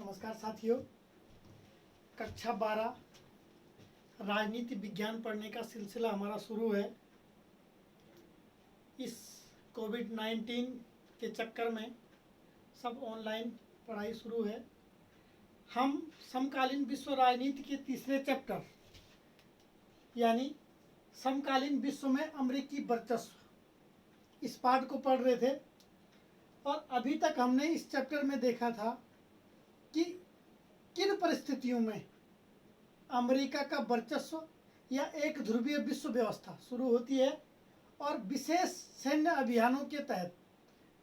नमस्कार साथियों। कक्षा 12 राजनीति विज्ञान पढ़ने का सिलसिला हमारा शुरू है। इस कोविड-19 के चक्कर में सब ऑनलाइन पढ़ाई शुरू है। हम समकालीन विश्व राजनीति के तीसरे चैप्टर यानी समकालीन विश्व में अमेरिकी वर्चस्व इस पाठ को पढ़ रहे थे और अभी तक हमने इस चैप्टर में देखा था कि किन परिस्थितियों में अमेरिका का वर्चस्व या एक ध्रुवीय विश्व व्यवस्था शुरू होती है और विशेष सैन्य अभियानों के तहत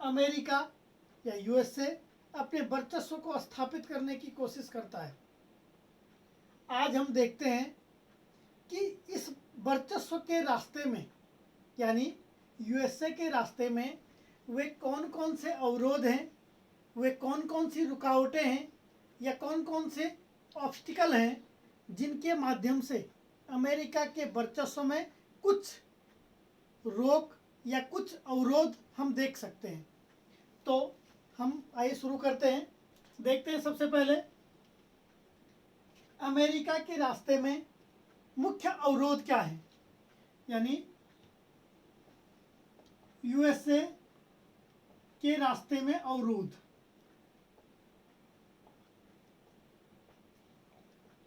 अमेरिका या यूएसए अपने वर्चस्व को स्थापित करने की कोशिश करता है। आज हम देखते हैं कि इस वर्चस्व के रास्ते में यानी यूएसए के रास्ते में वे कौन कौन से अवरोध हैं, वे कौन कौन सी रुकावटें हैं या कौन कौन से ऑब्स्टिकल हैं जिनके माध्यम से अमेरिका के वर्चस्व में कुछ रोक या कुछ अवरोध हम देख सकते हैं। तो हम आइए शुरू करते हैं। देखते हैं सबसे पहले अमेरिका के रास्ते में मुख्य अवरोध क्या है, यानी यूएसए के रास्ते में अवरोध।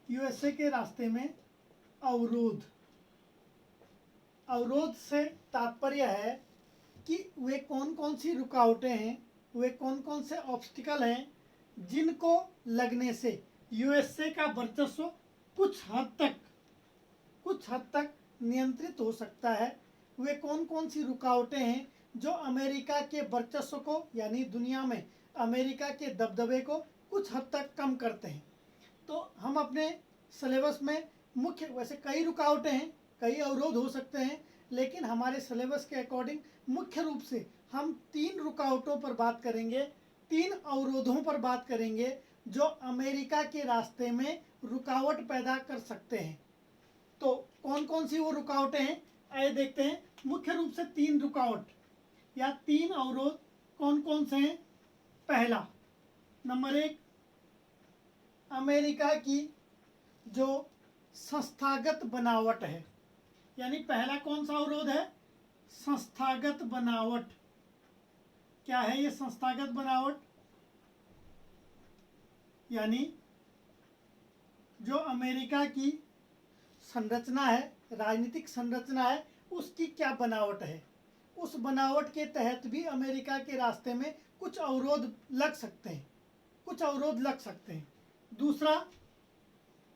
यूएसए के रास्ते में अवरोध, अवरोध से तात्पर्य है कि वे कौन कौन सी रुकावटें हैं, वे कौन कौन से ऑब्स्टिकल हैं जिनको लगने से यूएसए का वर्चस्व कुछ हद तक नियंत्रित हो सकता है। वे कौन कौन सी रुकावटें हैं जो अमेरिका के वर्चस्व को यानी दुनिया में अमेरिका के दबदबे को कुछ हद तक कम करते हैं। तो हम अपने सिलेबस में मुख्य वैसे कई रुकावटें हैं, कई अवरोध हो सकते हैं, लेकिन हमारे सिलेबस के अकॉर्डिंग मुख्य रूप से हम 3 रुकावटों पर बात करेंगे, 3 अवरोधों पर बात करेंगे जो अमेरिका के रास्ते में रुकावट पैदा कर सकते हैं। तो कौन कौन सी वो रुकावटें हैं आइए देखते हैं। मुख्य रूप से 3 रुकावट या 3 अवरोध कौन कौन से हैं। पहला, नंबर 1, अमेरिका की जो संस्थागत बनावट है, यानी पहला कौन सा अवरोध है, संस्थागत बनावट। क्या है ये संस्थागत बनावट? यानी जो अमेरिका की संरचना है, राजनीतिक संरचना है, उसकी क्या बनावट है। उस बनावट के तहत भी अमेरिका के रास्ते में कुछ अवरोध लग सकते हैं, कुछ अवरोध लग सकते हैं।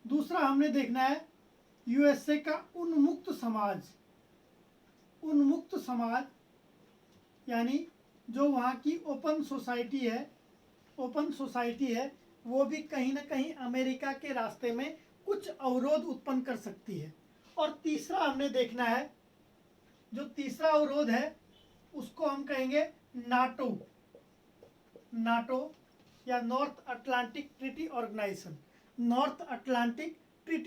दूसरा हमने देखना है यूएसए का उन्मुक्त समाज यानी जो वहाँ की ओपन सोसाइटी है वो भी कहीं ना कहीं अमेरिका के रास्ते में कुछ अवरोध उत्पन्न कर सकती है। और तीसरा हमने देखना है, जो तीसरा अवरोध है उसको हम कहेंगे नाटो या नॉर्थ अटलांटिक ट्रीटी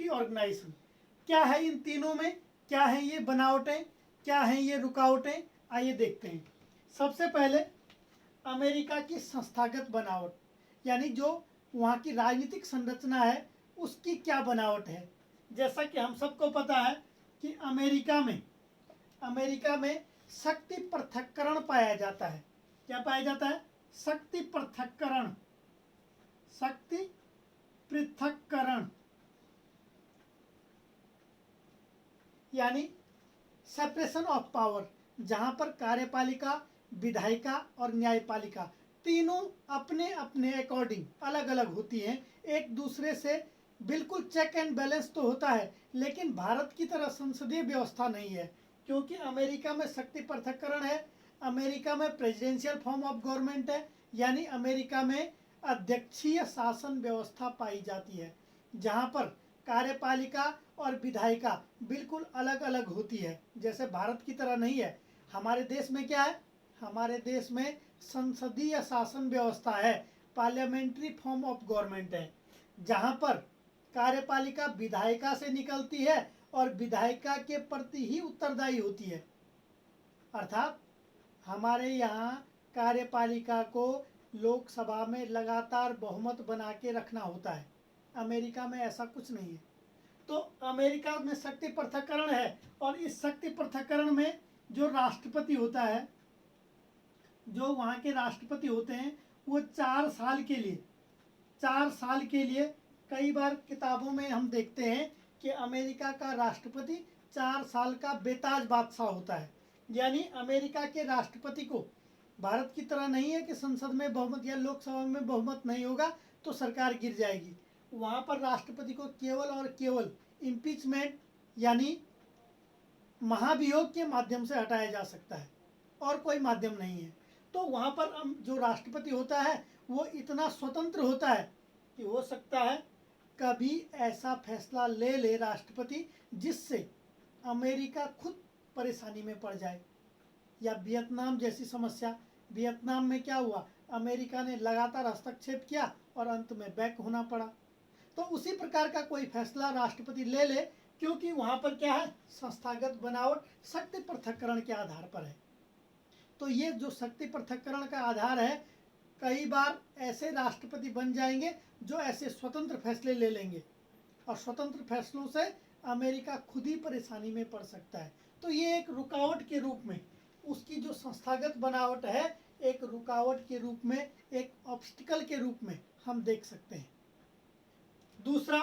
ऑर्गेनाइजेशन। क्या है इन तीनों में, क्या है ये बनावटें, क्या है ये रुकावटें, आइए देखते हैं। सबसे पहले अमेरिका की संस्थागत बनावट, यानी जो वहाँ की राजनीतिक संरचना है उसकी क्या बनावट है। जैसा कि हम सबको पता है कि अमेरिका में शक्ति पृथक्करण पाया जाता है। क्या पाया जाता है? शक्ति पृथक्करण यानी सेपरेशन ऑफ पावर, जहां पर कार्यपालिका, विधायिका और न्यायपालिका तीनों अपने अपने अकॉर्डिंग अलग अलग होती हैं, एक दूसरे से बिल्कुल चेक एंड बैलेंस तो होता है, लेकिन भारत की तरह संसदीय व्यवस्था नहीं है, क्योंकि अमेरिका में शक्ति पृथक्करण है। अमेरिका में प्रेसिडेंशियल फॉर्म ऑफ गवर्नमेंट है, यानी अमेरिका में अध्यक्षीय शासन व्यवस्था पाई जाती है, जहां पर कार्यपालिका और विधायिका बिल्कुल अलग अलग होती है, जैसे भारत की तरह नहीं है। हमारे देश में क्या है? हमारे देश में संसदीय शासन व्यवस्था है, पार्लियामेंट्री फॉर्म ऑफ गवर्नमेंट है, जहां पर कार्यपालिका विधायिका से निकलती है और विधायिका के प्रति ही उत्तरदायी होती है। अर्थात हमारे यहाँ कार्यपालिका को लोकसभा में लगातार बहुमत बना के रखना होता है। अमेरिका में ऐसा कुछ नहीं है। तो अमेरिका में शक्ति पृथक्करण है, और इस शक्ति पृथक्करण में जो राष्ट्रपति होता है, जो वहाँ के राष्ट्रपति होते हैं, वो 4 साल के लिए कई बार किताबों में हम देखते हैं कि अमेरिका का राष्ट्रपति 4 साल का बेताज बादशाह होता है। यानी अमेरिका के राष्ट्रपति को भारत की तरह नहीं है कि संसद में बहुमत या लोकसभा में बहुमत नहीं होगा तो सरकार गिर जाएगी। वहाँ पर राष्ट्रपति को केवल और केवल इम्पीचमेंट यानी महाभियोग के माध्यम से हटाया जा सकता है, और कोई माध्यम नहीं है। तो वहाँ पर जो राष्ट्रपति होता है वो इतना स्वतंत्र होता है कि हो सकता है कभी ऐसा फैसला ले ले राष्ट्रपति जिससे अमेरिका खुद परेशानी में पड़ जाए। या वियतनाम जैसी समस्या, वियतनाम में क्या हुआ, अमेरिका ने लगातार हस्तक्षेप किया और अंत में बैक होना पड़ा। तो उसी प्रकार का कोई फैसला राष्ट्रपति ले ले, क्योंकि वहाँ पर क्या है, संस्थागत बनावट शक्ति पृथक्करण के आधार पर है। तो ये जो शक्ति पृथक्करण का आधार है, कई बार ऐसे राष्ट्रपति बन जाएंगे जो ऐसे स्वतंत्र फैसले ले लेंगे, और स्वतंत्र फैसलों से अमेरिका खुद ही परेशानी में पड़ सकता है। तो ये एक रुकावट के रूप में, उसकी जो संस्थागत बनावट है, एक रुकावट के रूप में, एक ऑब्स्टिकल के रूप में हम देख सकते हैं। दूसरा,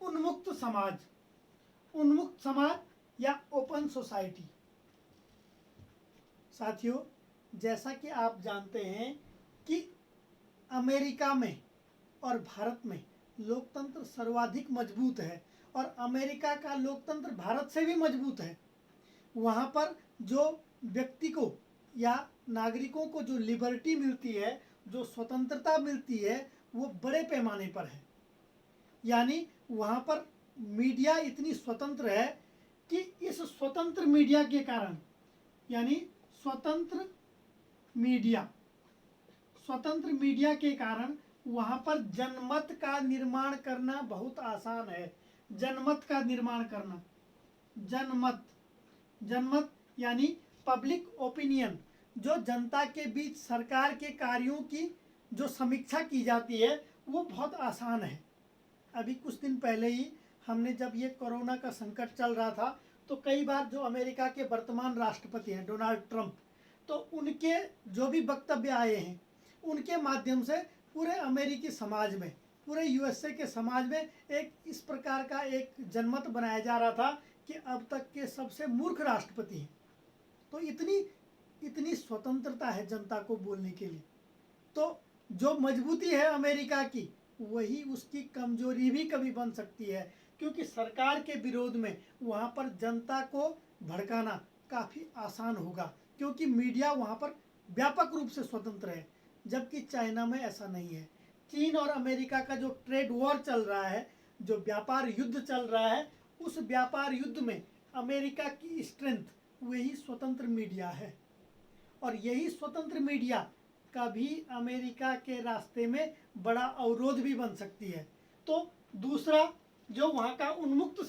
उन्मुक्त समाज। उन्मुक्त समाज या ओपन सोसाइटी। साथियों, जैसा कि आप जानते हैं कि अमेरिका में और भारत में लोकतंत्र सर्वाधिक मजबूत है, और अमेरिका का लोकतंत्र भारत से भी मजबूत है। वहाँ पर जो व्यक्ति को या नागरिकों को जो लिबर्टी मिलती है, जो स्वतंत्रता मिलती है, वो बड़े पैमाने पर है। यानी वहाँ पर मीडिया इतनी स्वतंत्र है कि इस स्वतंत्र मीडिया के कारण, यानी स्वतंत्र मीडिया के कारण वहाँ पर जनमत का निर्माण करना बहुत आसान है। जनमत का निर्माण करना, जनमत यानी पब्लिक ओपिनियन, जो जनता के बीच सरकार के कार्यों की जो समीक्षा की जाती है, वो बहुत आसान है। अभी कुछ दिन पहले ही हमने, जब ये कोरोना का संकट चल रहा था, तो कई बार जो अमेरिका के वर्तमान राष्ट्रपति हैं डोनाल्ड ट्रंप, तो उनके जो भी वक्तव्य आए हैं, उनके माध्यम से पूरे अमेरिकी समाज में, पूरे यूएसए के समाज में एक इस प्रकार का एक जनमत बनाया जा रहा था कि अब तक के सबसे मूर्ख राष्ट्रपति हैं। तो इतनी स्वतंत्रता है जनता को बोलने के लिए। तो जो मजबूती है अमेरिका की, वही उसकी कमजोरी भी कभी बन सकती है, क्योंकि सरकार के विरोध में वहाँ पर जनता को भड़काना काफ़ी आसान होगा, क्योंकि मीडिया वहाँ पर व्यापक रूप से स्वतंत्र है, जबकि चाइना में ऐसा नहीं है। चीन और अमेरिका का जो ट्रेड वॉर चल रहा है, जो व्यापार युद्ध चल रहा है, उस व्यापार युद्ध में अमेरिका की स्ट्रेंथ वही स्वतंत्र मीडिया है, और यही स्वतंत्र मीडिया कभी अमेरिका के रास्ते में बड़ा अवरोध भी बन सकती है। तो दूसरा, जो वहाँ का उन्मुक्त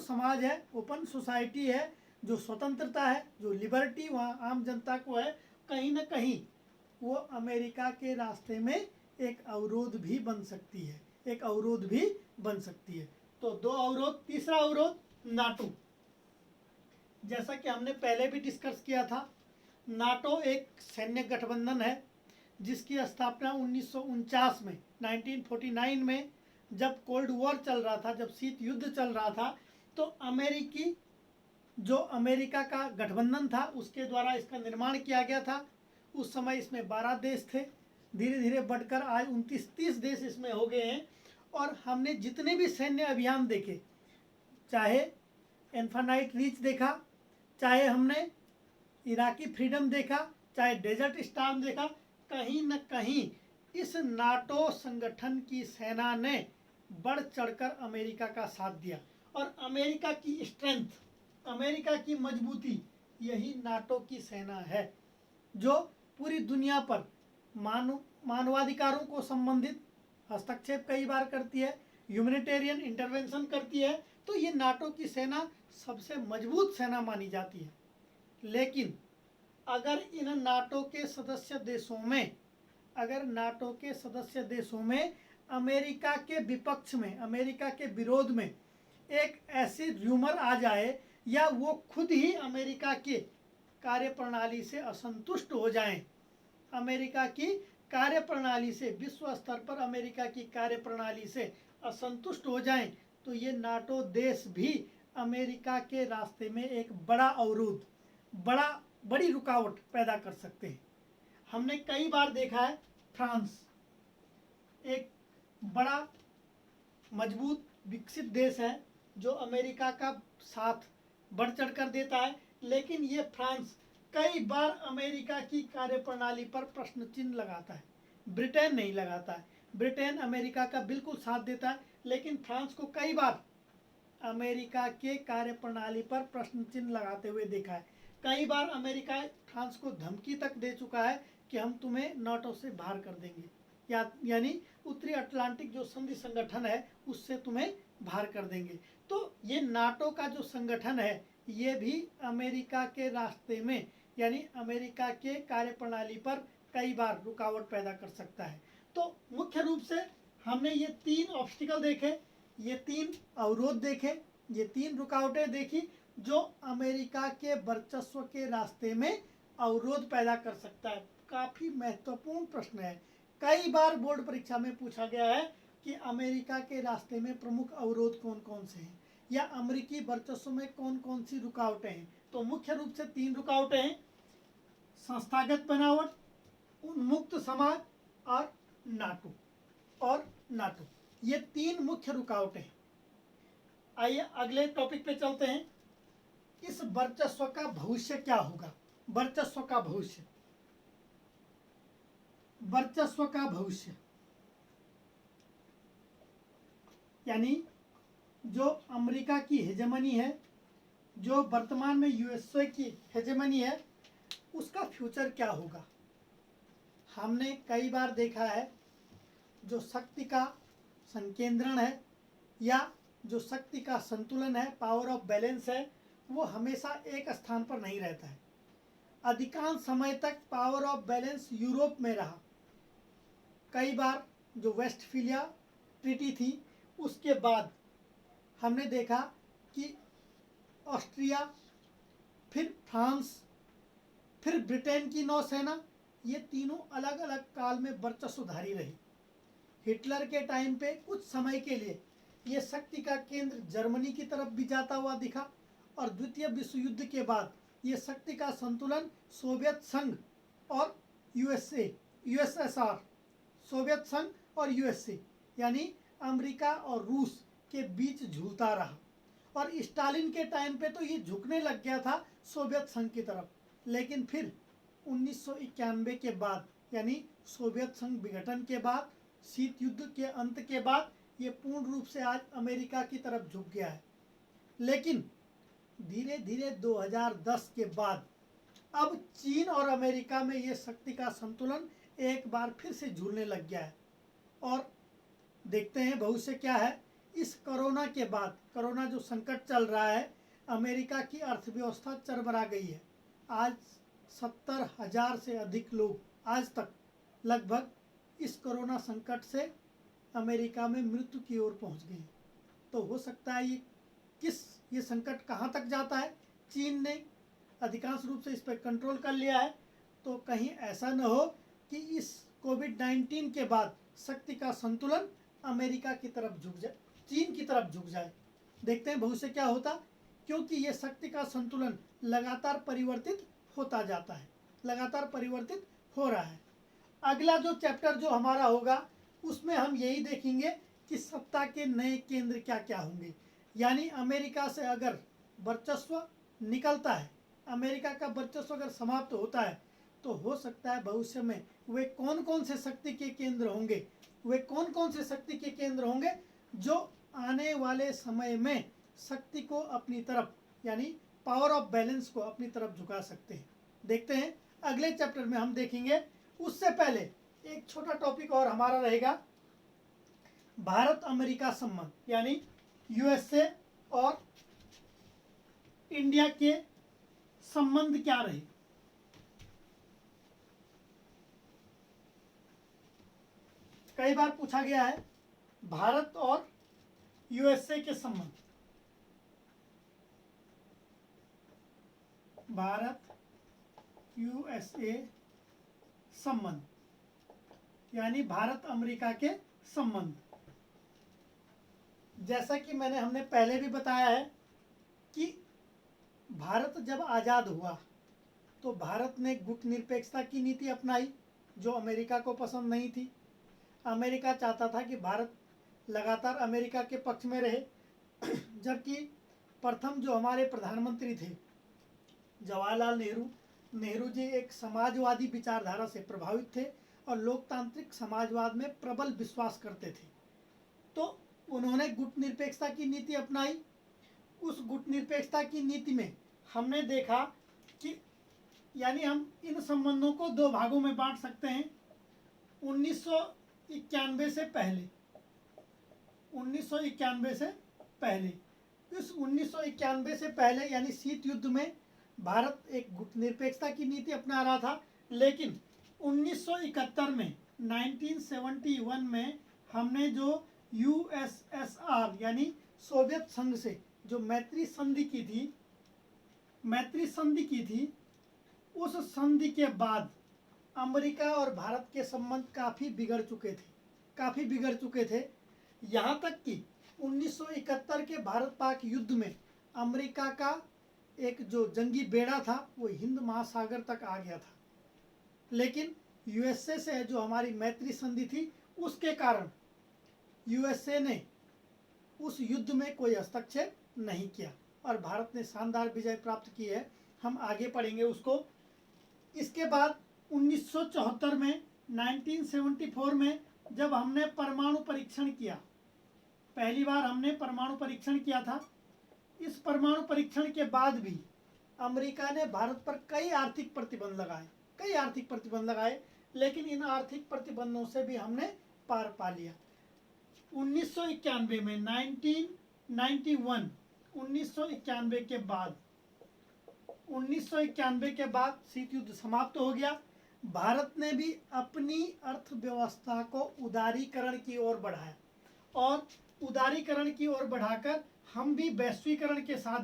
समाज है, ओपन सोसाइटी है, जो स्वतंत्रता है, जो लिबर्टी वहाँ आम जनता को है, कहीं ना कहीं वो अमेरिका के रास्ते में एक अवरोध भी बन सकती है, तो दो अवरोध। तीसरा अवरोध, नाटो। जैसा कि हमने पहले भी डिस्कस किया था, नाटो एक सैन्य गठबंधन है जिसकी स्थापना 1949 में, 1949 में, जब कोल्ड वॉर चल रहा था, जब शीत युद्ध चल रहा था, तो अमेरिका का गठबंधन था, उसके द्वारा इसका निर्माण किया गया था। उस समय इसमें 12 देश थे, धीरे धीरे बढ़कर आज 29-30 देश इसमें हो गए हैं। और हमने जितने भी सैन्य अभियान देखे, चाहे इन्फानाइट रीच देखा, चाहे हमने इराकी फ्रीडम देखा, चाहे डेजर्ट स्टॉर्म देखा, कहीं न कहीं इस नाटो संगठन की सेना ने बढ़ चढ़कर अमेरिका का साथ दिया। और अमेरिका की स्ट्रेंथ, अमेरिका की मजबूती, यही नाटो की सेना है, जो पूरी दुनिया पर मानवाधिकारों को संबंधित हस्तक्षेप कई बार करती है, ह्यूमैनिटेरियन इंटरवेंशन करती है। तो ये नाटो की सेना सबसे मजबूत सेना मानी जाती है। लेकिन अगर इन नाटो के सदस्य देशों में, अगर नाटो के सदस्य देशों में अमेरिका के विपक्ष में, अमेरिका के विरोध में एक ऐसी र्यूमर आ जाए या वो खुद ही अमेरिका के कार्यप्रणाली से असंतुष्ट हो जाएं, अमेरिका की कार्यप्रणाली से, विश्व स्तर पर अमेरिका की कार्यप्रणाली से असंतुष्ट हो जाएं, तो ये नाटो देश भी अमेरिका के रास्ते में एक बड़ा अवरोध, बड़ी रुकावट पैदा कर सकते हैं। हमने कई बार देखा है, फ्रांस एक बड़ा मजबूत विकसित देश है जो अमेरिका का साथ बढ़ चढ़ कर देता है, लेकिन ये फ्रांस कई बार अमेरिका की कार्यप्रणाली पर प्रश्न चिन्ह लगाता है। ब्रिटेन नहीं लगाता है, ब्रिटेन अमेरिका का बिल्कुल साथ देता है, लेकिन फ्रांस को कई बार अमेरिका के कार्यप्रणाली पर प्रश्न चिन्ह लगाते हुए देखा है। कई बार अमेरिका फ्रांस को धमकी तक दे चुका है कि हम तुम्हें नाटो से बाहर कर देंगे, यानी उत्तरी अटलांटिक जो संधि संगठन है उससे तुम्हें बाहर कर देंगे। तो ये नाटो का जो संगठन है ये भी अमेरिका के रास्ते में, यानी अमेरिका के कार्यप्रणाली पर कई बार रुकावट पैदा कर सकता है। तो मुख्य रूप से हमने ये 3 ऑब्स्टिकल देखे, ये 3 अवरोध देखे, ये 3 रुकावटें देखी जो अमेरिका के वर्चस्व के रास्ते में अवरोध पैदा कर सकता है। काफ़ी महत्वपूर्ण प्रश्न है, कई बार बोर्ड परीक्षा में पूछा गया है कि अमेरिका के रास्ते में प्रमुख अवरोध कौन कौन से हैं या अमेरिकी वर्चस्व में कौन कौन सी रुकावटें हैं। तो मुख्य रूप से 3 रुकावटें हैं, संस्थागत बनावट, उन्मुक्त समाज और नाटो, ये 3 मुख्य रुकावटें हैं। आइए अगले टॉपिक पे चलते हैं। इस वर्चस्व का भविष्य क्या होगा? वर्चस्व का भविष्य, वर्चस्व का भविष्य यानी जो अमेरिका की हेजेमनी है, जो वर्तमान में यूएसए की हेजेमनी है, उसका फ्यूचर क्या होगा? हमने कई बार देखा है जो शक्ति का संकेंद्रण है या जो शक्ति का संतुलन है, पावर ऑफ बैलेंस है, वो हमेशा एक स्थान पर नहीं रहता है। अधिकांश समय तक पावर ऑफ बैलेंस यूरोप में रहा। कई बार जो वेस्टफीलिया ट्रीटी थी उसके बाद हमने देखा कि ऑस्ट्रिया, फिर फ्रांस, फिर ब्रिटेन की नौसेना, ये तीनों अलग अलग काल में वर्चस्वधारी रही। हिटलर के टाइम पे कुछ समय के लिए ये शक्ति का केंद्र जर्मनी की तरफ भी जाता हुआ दिखा, और द्वितीय विश्व युद्ध के बाद ये शक्ति का संतुलन सोवियत संघ और यूएसएसआर, सोवियत संघ और यूएसए यानी अमेरिका और रूस के बीच झूलता रहा। और स्टालिन के टाइम पे तो ये झुकने लग गया था सोवियत संघ की तरफ, लेकिन फिर 1991 के बाद, यानी सोवियत संघ विघटन के बाद, शीत युद्ध के अंत के बाद ये पूर्ण रूप से आज अमेरिका की तरफ झुक गया है। लेकिन धीरे धीरे 2010 के बाद अब चीन और अमेरिका में ये शक्ति का संतुलन एक बार फिर से झूलने लग गया है। और देखते हैं भविष्य क्या है। इस कोरोना के बाद, कोरोना जो संकट चल रहा है, अमेरिका की अर्थव्यवस्था चरमरा गई है। आज 70,000 से अधिक लोग आज तक लगभग इस कोरोना संकट से अमेरिका में मृत्यु की ओर पहुंच गए। तो हो सकता है ये संकट कहां तक जाता है। चीन ने अधिकांश रूप से इस पर कंट्रोल कर लिया है, तो कहीं ऐसा न हो कि इस कोविड-19 के बाद शक्ति का संतुलन अमेरिका की तरफ झुक जाए, चीन की तरफ झुक जाए। देखते हैं भविष्य क्या होता, क्योंकि ये शक्ति का संतुलन लगातार परिवर्तित होता जाता है, लगातार परिवर्तित हो रहा है। अगला जो चैप्टर जो हमारा होगा उसमें हम यही देखेंगे कि सत्ता के नए केंद्र क्या क्या होंगे। यानी अमेरिका से अगर वर्चस्व निकलता है, अमेरिका का वर्चस्व अगर समाप्त होता है, तो हो सकता है भविष्य में वे कौन कौन से शक्ति के केंद्र होंगे, वे कौन कौन से शक्ति के केंद्र होंगे जो आने वाले समय में शक्ति को अपनी तरफ, यानी पावर ऑफ बैलेंस को अपनी तरफ झुका सकते हैं। देखते हैं अगले चैप्टर में हम देखेंगे। उससे पहले एक छोटा टॉपिक और हमारा रहेगा, भारत अमेरिका संबंध, यानी यूएसए और इंडिया के संबंध क्या रहे। कई बार पूछा गया है भारत और यूएसए के संबंध, भारत यूएसए संबंध, यानी भारत अमेरिका के संबंध। जैसा कि हमने पहले भी बताया है कि भारत जब आज़ाद हुआ तो भारत ने गुटनिरपेक्षता की नीति अपनाई जो अमेरिका को पसंद नहीं थी। अमेरिका चाहता था कि भारत लगातार अमेरिका के पक्ष में रहे, जबकि प्रथम जो हमारे प्रधानमंत्री थे जवाहरलाल नेहरू जी एक समाजवादी विचारधारा से प्रभावित थे और लोकतांत्रिक समाजवाद में प्रबल विश्वास करते थे। तो उन्होंने गुटनिरपेक्षता की नीति अपनाई। उस गुटनिरपेक्षता की नीति में हमने देखा कि यानी हम इन संबंधों को दो भागों में बांट सकते हैं। 1991 से पहले, 1991 से पहले, इस 1991 से पहले यानी शीत युद्ध में भारत एक गुटनिरपेक्षता की नीति अपना रहा था, लेकिन 1971 में 1971 में हमने जो यूएसएसआर यानी सोवियत संघ से जो मैत्री संधि की थी, उस संधि के बाद अमेरिका और भारत के संबंध काफ़ी बिगड़ चुके थे। यहाँ तक कि 1971 के भारत पाक युद्ध में अमेरिका का एक जो जंगी बेड़ा था वो हिंद महासागर तक आ गया था, लेकिन यूएसए से जो हमारी मैत्री संधि थी उसके कारण यूएसए ने उस युद्ध में कोई हस्तक्षेप नहीं किया और भारत ने शानदार विजय प्राप्त की है। हम आगे पढ़ेंगे उसको। इसके बाद 1974 में 1974 में जब हमने परमाणु परीक्षण किया, पहली बार हमने परमाणु परीक्षण किया था। इस परमाणु परीक्षण के बाद भी अमेरिका ने भारत पर कई आर्थिक प्रतिबंध लगाए, लेकिन इन आर्थिक प्रतिबंधों से भी हमने पार पा लिया। 1991 में 1991 के बाद शीत युद्ध समाप्त हो गया। भारत ने भी अपनी अर्थव्यवस्था को उदारीकरण की ओर बढ़ाया और उदारीकरण की ओर बढ़ाकर हम भी वैश्वीकरण के साथ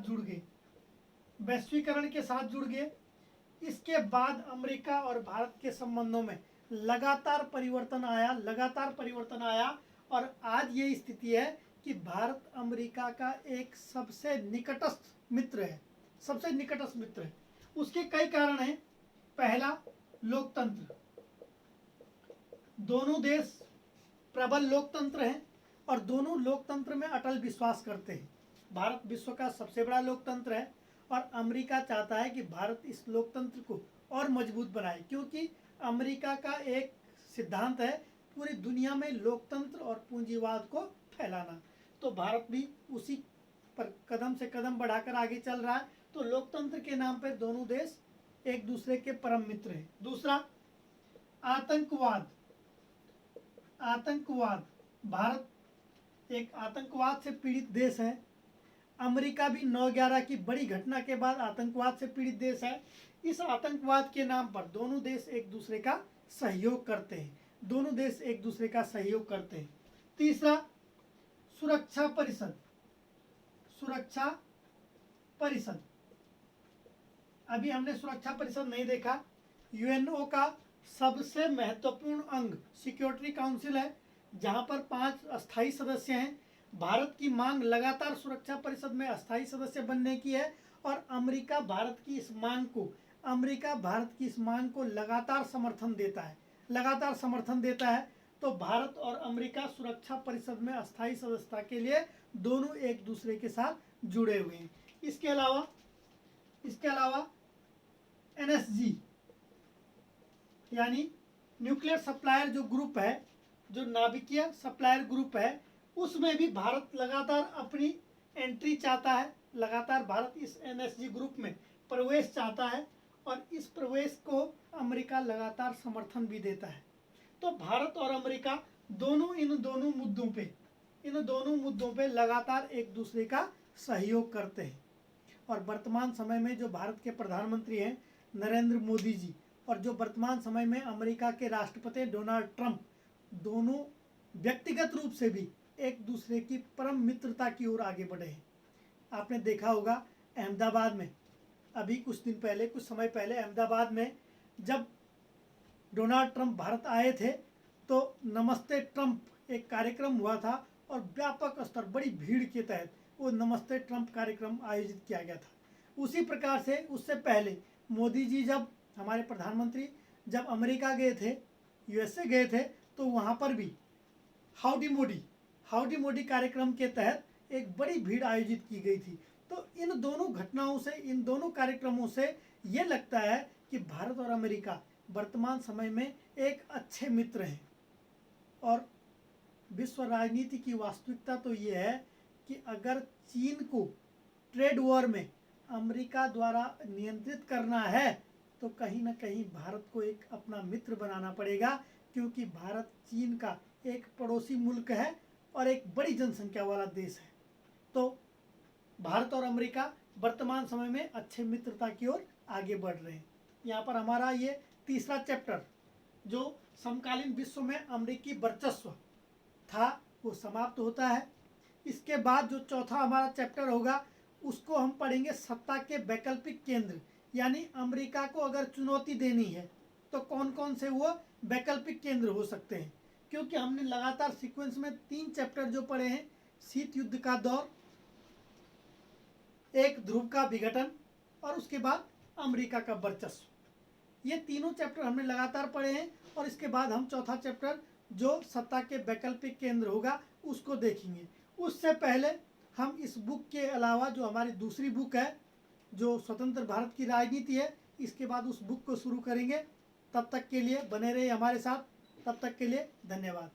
जुड़ गए। इसके बाद अमेरिका और भारत के संबंधों में लगातार परिवर्तन आया और आज ये स्थिति है कि भारत अमेरिका का एक सबसे निकटस्थ मित्र है। उसके कई कारण हैं। पहला, लोकतंत्र। दोनों देश प्रबल लोकतंत्र हैं और दोनों लोकतंत्र में अटल विश्वास करते हैं। भारत विश्व का सबसे बड़ा लोकतंत्र है और अमेरिका चाहता है कि भारत इस लोकतंत्र को और मजबूत बनाए, क्योंकि अमेरिका का एक सिद्धांत है पूरी दुनिया में लोकतंत्र और पूंजीवाद को फैलाना। तो भारत भी उसी पर कदम से कदम बढ़ाकर आगे चल रहा है। तो लोकतंत्र के नाम पर दोनों देश एक दूसरे के परम मित्र हैं। दूसरा, आतंकवाद। भारत एक आतंकवाद से पीड़ित देश है। अमेरिका भी 9/11 की बड़ी घटना के बाद आतंकवाद से पीड़ित देश है। इस आतंकवाद के नाम पर दोनों देश एक दूसरे का सहयोग करते हैं। तीसरा, सुरक्षा परिषद। अभी हमने सुरक्षा परिषद नहीं देखा। यूएनओ का सबसे महत्वपूर्ण अंग सिक्योरिटी काउंसिल है, जहां पर 5 अस्थायी सदस्य हैं। भारत की मांग लगातार सुरक्षा परिषद में अस्थायी सदस्य बनने की है और अमेरिका भारत की इस मांग को लगातार समर्थन देता है। तो भारत और अमेरिका सुरक्षा परिषद में अस्थायी सदस्यता के लिए दोनों एक दूसरे के साथ जुड़े हुए हैं। इसके अलावा NSG यानी न्यूक्लियर सप्लायर जो ग्रुप है, जो नाभिकीय सप्लायर ग्रुप है, उसमें भी भारत लगातार अपनी एंट्री चाहता है। लगातार भारत इस NSG ग्रुप में प्रवेश चाहता है और इस प्रवेश को अमेरिका लगातार समर्थन भी देता है। तो भारत और अमेरिका दोनों इन दोनों मुद्दों पे लगातार एक दूसरे का सहयोग करते हैं। और वर्तमान समय में जो भारत के प्रधानमंत्री हैं नरेंद्र मोदी जी और जो वर्तमान समय में अमेरिका के राष्ट्रपति डोनाल्ड ट्रंप, दोनों व्यक्तिगत रूप से भी एक दूसरे की परम मित्रता की ओर आगे बढ़े हैं। आपने देखा होगा अहमदाबाद में अभी कुछ दिन पहले, कुछ समय पहले अहमदाबाद में जब डोनाल्ड ट्रंप भारत आए थे तो नमस्ते ट्रंप एक कार्यक्रम हुआ था और व्यापक स्तर, बड़ी भीड़ के तहत वो नमस्ते ट्रंप कार्यक्रम आयोजित किया गया था। उसी प्रकार से उससे पहले मोदी जी जब, हमारे प्रधानमंत्री जब अमेरिका गए थे, यूएसए गए थे, तो वहाँ पर भी हाउडी मोदी कार्यक्रम के तहत एक बड़ी भीड़ आयोजित की गई थी। तो इन दोनों घटनाओं से, इन दोनों कार्यक्रमों से ये लगता है कि भारत और अमेरिका वर्तमान समय में एक अच्छे मित्र हैं। और विश्व राजनीति की वास्तविकता तो ये है कि अगर चीन को ट्रेड वॉर में अमेरिका द्वारा नियंत्रित करना है तो कहीं ना कहीं भारत को एक अपना मित्र बनाना पड़ेगा, क्योंकि भारत चीन का एक पड़ोसी मुल्क है और एक बड़ी जनसंख्या वाला देश है। तो भारत और अमेरिका वर्तमान समय में अच्छे मित्रता की ओर आगे बढ़ रहे हैं। यहाँ पर हमारा ये तीसरा चैप्टर जो समकालीन विश्व में अमेरिकी वर्चस्व था वो समाप्त होता है। इसके बाद जो चौथा हमारा चैप्टर होगा उसको हम पढ़ेंगे सत्ता के वैकल्पिक केंद्र, यानी अमेरिका को अगर चुनौती देनी है तो कौन कौन से वो वैकल्पिक केंद्र हो सकते हैं। क्योंकि हमने लगातार सीक्वेंस में 3 चैप्टर जो पढ़े हैं, शीत युद्ध का दौर, एक ध्रुव का विघटन और उसके बाद अमेरिका का वर्चस्व, ये तीनों चैप्टर हमने लगातार पढ़े हैं। और इसके बाद हम चौथा चैप्टर जो सत्ता के वैकल्पिक केंद्र होगा उसको देखेंगे। उससे पहले हम इस बुक के अलावा जो हमारी दूसरी बुक है जो स्वतंत्र भारत की राजनीति है, इसके बाद उस बुक को शुरू करेंगे। तब तक के लिए बने रहिए हमारे साथ। तब तक के लिए धन्यवाद।